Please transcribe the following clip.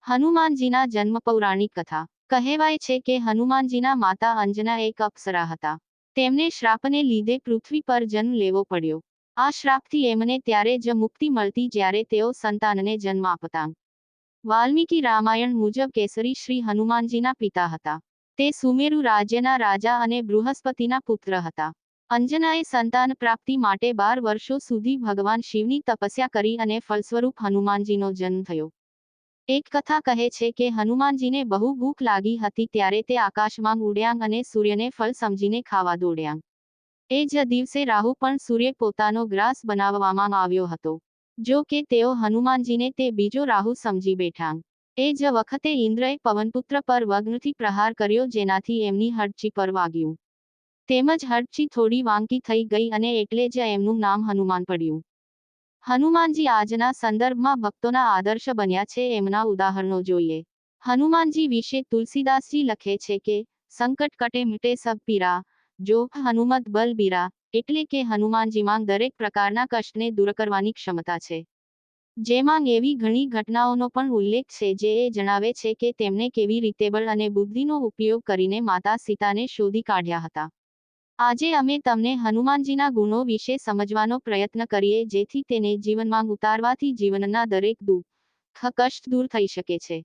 હનુમાનજીના જન્મ પૌરાણિક કથા. કહેવાય છે કે હનુમાનજીના માતા અંજના એક અપ્સરા હતા. તેમને શ્રાપને લીધે પૃથ્વી પર જન્મ લેવો પડ્યો. આ શ્રાપથી એમને ત્યારે જ મુક્તિ મળતી જ્યારે તેઓ સંતાનને જન્મ આપતા. વાલ્મીકી રામાયણ મુજબ કેસરી શ્રી હનુમાનજીના પિતા હતા. તે સુમેરુ રાજ્યના રાજા અને બૃહસ્પતિના પુત્ર હતા. અંજનાએ સંતાન પ્રાપ્તિ માટે 12 વર્ષો સુધી ભગવાન શિવની તપસ્યા કરી અને ફલસ્વરૂપ હનુમાનજીનો જન્મ થયો. એક કથા કહે છે કે હનુમાનજીને બહુ ભૂખ લાગી હતી ત્યારે તે આકાશમાં ઉડ્યા અને સૂર્યને ફળ સમજીને ખાવા દોડ્યા. એ જ દિવસે રાહુ પણ સૂર્ય પોતાનો ગ્રાસ બનાવવામાં આવ્યો હતો. જો કે તેઓ હનુમાનજીને તે બીજો રાહુ સમજી બેઠા. એ જ વખતે ઇન્દ્રએ પવનપુત્ર પર વગ્રથી પ્રહાર કર્યો જેનાથી એમની હડચી પર વાગ્યું. તેમજ હડચી થોડી વાંકી થઈ ગઈ અને એટલે જ એમનું નામ હનુમાન પડ્યું. હનુમાનજી આજના સંદર્ભમાં ભક્તોના આદર્શ બન્યા છે. એમના ઉદાહરણો જોઈએ. હનુમાનજી વિશે તુલસીદાસજી લખે છે કે સંકટ કટે મિટે સબ પીરા, જો હનુમત બલબીરા, એટલે કે હનુમાનજીમાં દરેક પ્રકારના કષ્ટને દૂર કરવાની ક્ષમતા છે. જેમાં એવી ઘણી ઘટનાઓનો પણ ઉલ્લેખ છે જે એ જણાવે છે કે તેમણે કેવી રીતે બળ અને બુદ્ધિનો ઉપયોગ કરીને માતા સીતાને શોધી કાઢ્યા હતા. આજે અમે તમને હનુમાનજીના ગુણો વિશે સમજવાનો પ્રયત્ન કરીએ જેથી તેને જીવનમાં ઉતારવાથી જીવનના દરેક દુઃખ કષ્ટ દૂર થઈ શકે છે.